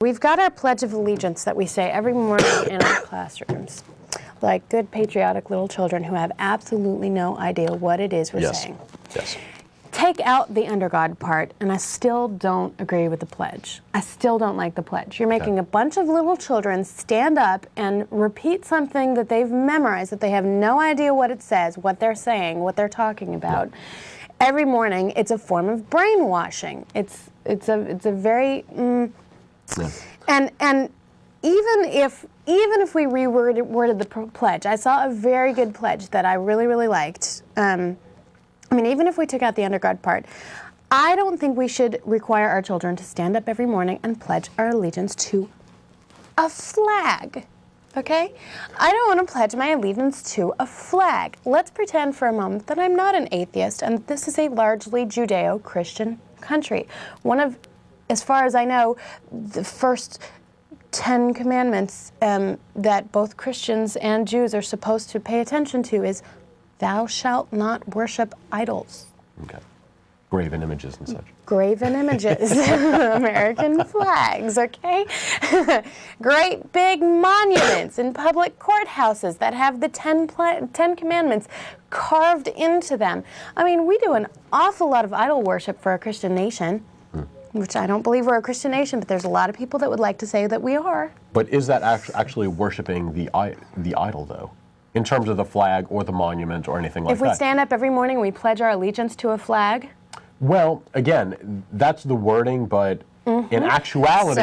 we've got our Pledge of Allegiance that we say every morning in our classrooms, like good patriotic little children who have absolutely no idea what it is we're saying. Yes. Take out the under God part, and I still don't agree with the pledge. I still don't like the pledge. You're making a bunch of little children stand up and repeat something that they've memorized, that they have no idea what it says, what they're saying, what they're talking about. Every morning, it's a form of brainwashing. It's a very and even if we reworded the pledge, I saw a very good pledge that I really liked. I mean, even if we took out the under God part, I don't think we should require our children to stand up every morning and pledge our allegiance to a flag, okay? I don't want to pledge my allegiance to a flag. Let's pretend for a moment that I'm not an atheist and this is a largely Judeo-Christian country. One of, as far as I know, the first 10 commandments that both Christians and Jews are supposed to pay attention to is, thou shalt not worship idols. Okay. Graven images and such. Graven images. American flags, okay? Great big monuments in public courthouses that have the 10 commandments carved into them. I mean, we do an awful lot of idol worship for a Christian nation, which I don't believe we're a Christian nation, but there's a lot of people that would like to say that we are. But is that actually worshiping the idol, though? In terms of the flag or the monument or anything like that? If we stand up every morning and we pledge our allegiance to a flag? Well, again, that's the wording, but in actuality,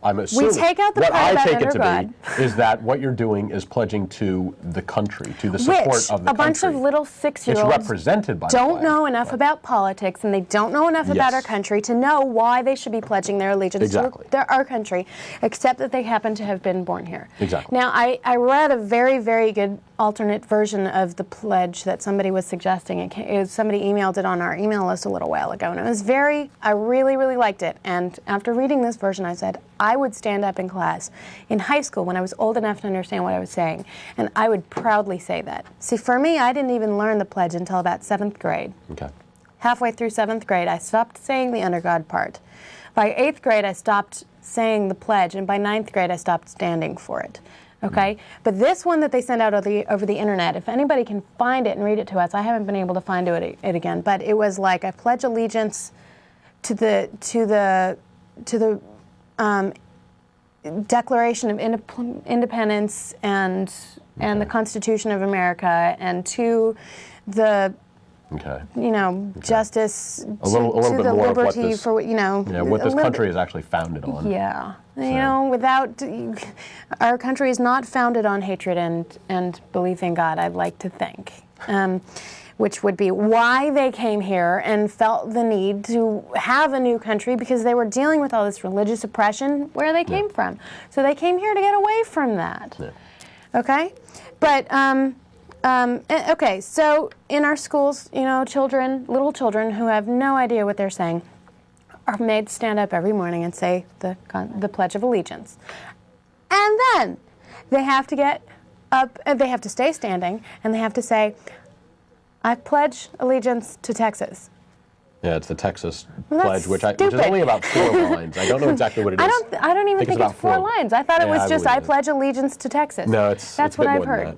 I'm assuming, we take out the what part I about take it under to God. be is that what you're doing is pledging to the country, to the support of the country. A bunch of little 6-year-olds it's represented by don't the flag, know enough about politics, and they don't know enough about our country to know why they should be pledging their allegiance to our country, except that they happen to have been born here. Exactly. Now, I read a very, very good alternate version of the pledge that somebody was suggesting. Somebody emailed it on our email list a little while ago, and it was I really, really liked it. And after reading this version, I said, I would stand up in class in high school when I was old enough to understand what I was saying, and I would proudly say that. See, for me, I didn't even learn the pledge until about 7th grade. Okay. Halfway through 7th grade, I stopped saying the under God part. By 8th grade, I stopped saying the pledge, and by 9th grade, I stopped standing for it. Okay? But this one that they sent out over the internet, if anybody can find it and read it to us, I haven't been able to find it again, but it was like, I pledge allegiance to the Declaration of Independence and the Constitution of America, and to the justice, a little to bit the more liberty of what this country is actually founded on. Yeah, our country is not founded on hatred and belief in God, I'd like to think. Which would be why they came here and felt the need to have a new country, because they were dealing with all this religious oppression where they came from. So they came here to get away from that. Yeah. Okay? But, okay, so in our schools, little children who have no idea what they're saying are made to stand up every morning and say the Pledge of Allegiance. And then they have to get up, they have to stay standing, and they have to say, I pledge allegiance to Texas. Yeah, it's the Texas pledge, which is only about 4 lines. I don't know exactly what it is. I don't even think it's 4 lines. I thought it was just, I pledge allegiance to Texas. No, that's what I've heard.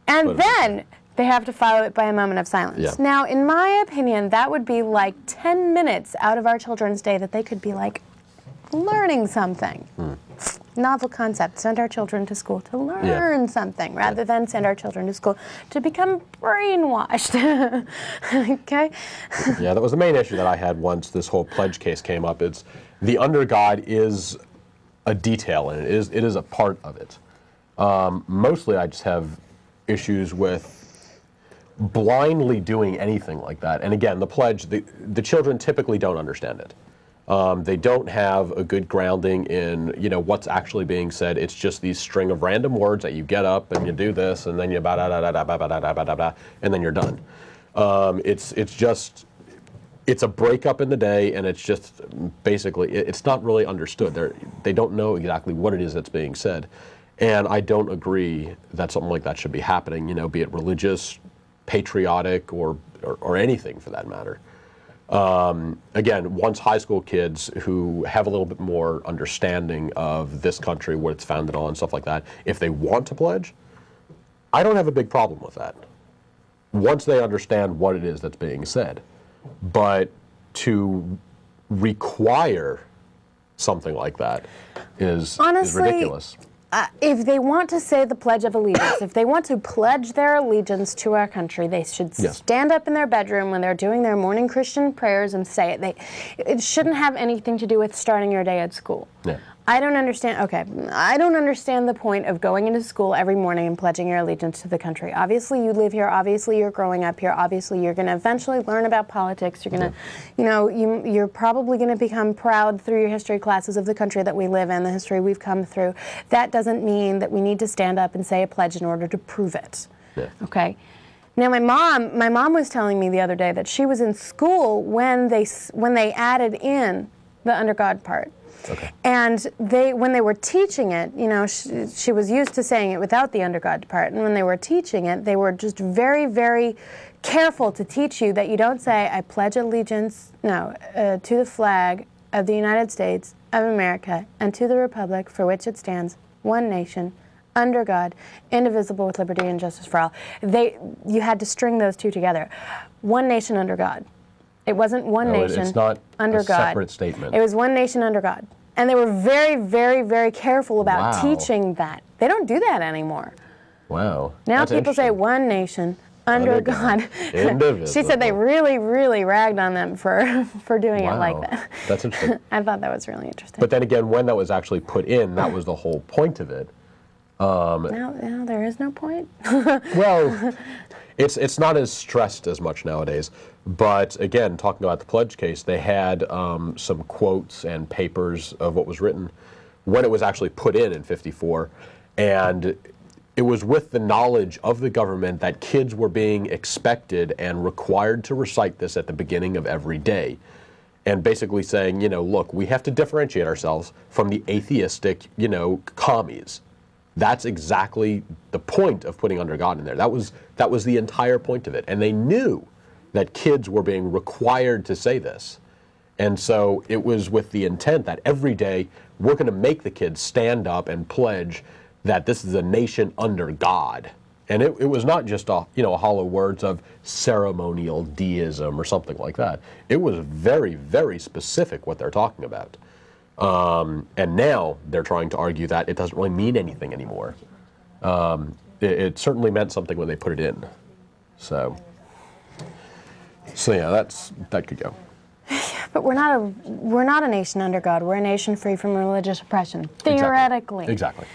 And then they have to follow it by a moment of silence. Yeah. Now, in my opinion, that would be like 10 minutes out of our children's day that they could be like learning something. Novel concept. Send our children to school to learn something rather than send our children to school to become brainwashed. Okay? Yeah, that was the main issue that I had once this whole pledge case came up. It's the under God is a detail, and it is a part of it. Mostly I just have issues with blindly doing anything like that. And again, the pledge, the children typically don't understand it. They don't have a good grounding in, what's actually being said. It's just these string of random words that you get up and you do this, and then you and then you're done. It's a breakup in the day, and it's just basically, it's not really understood. They don't know exactly what it is that's being said. And I don't agree that something like that should be happening, be it religious, patriotic, or anything for that matter. Again, once high school kids who have a little bit more understanding of this country, what it's founded on, stuff like that, if they want to pledge, I don't have a big problem with that. Once they understand what it is that's being said. But to require something like that is ridiculous. If they want to say the Pledge of Allegiance, if they want to pledge their allegiance to our country, they should stand up in their bedroom when they're doing their morning Christian prayers and say it. It shouldn't have anything to do with starting your day at school. Yeah. I don't understand the point of going into school every morning and pledging your allegiance to the country. Obviously you live here, obviously you're growing up here, obviously you're going to eventually learn about politics, you're going to, you're probably going to become proud through your history classes of the country that we live in, the history we've come through. That doesn't mean that we need to stand up and say a pledge in order to prove it. Yeah. Okay? Now my mom was telling me the other day that she was in school when they added in the under God part. Okay. And when they were teaching it, she was used to saying it without the under God part. And when they were teaching it, they were just very, very careful to teach you that you don't say, I pledge allegiance, to the flag of the United States of America and to the republic for which it stands, one nation, under God, indivisible with liberty and justice for all. You had to string those two together. One nation under God. It wasn't one nation it's not under a God. Separate statement. It was one nation under God. And they were very, very, very careful about teaching that. They don't do that anymore. Wow. Now That's people say one nation under God. She said they really, really ragged on them for doing it like that. That's interesting. I thought that was really interesting. But then again, when that was actually put in, that was the whole point of it. Now there is no point. Well, it's not as stressed as much nowadays. But again, talking about the pledge case, they had some quotes and papers of what was written when it was actually put in '54, and it was with the knowledge of the government that kids were being expected and required to recite this at the beginning of every day, and basically saying, look, we have to differentiate ourselves from the atheistic, commies. That's exactly the point of putting under God in there. That was the entire point of it, and they knew that kids were being required to say this. And so it was with the intent that every day we're going to make the kids stand up and pledge that this is a nation under God. And it was not just a hollow words of ceremonial deism or something like that. It was very, very specific what they're talking about. And now they're trying to argue that it doesn't really mean anything anymore. It certainly meant something when they put it in. So yeah, that could go. But we're not a nation under God. We're a nation free from religious oppression, theoretically. Exactly.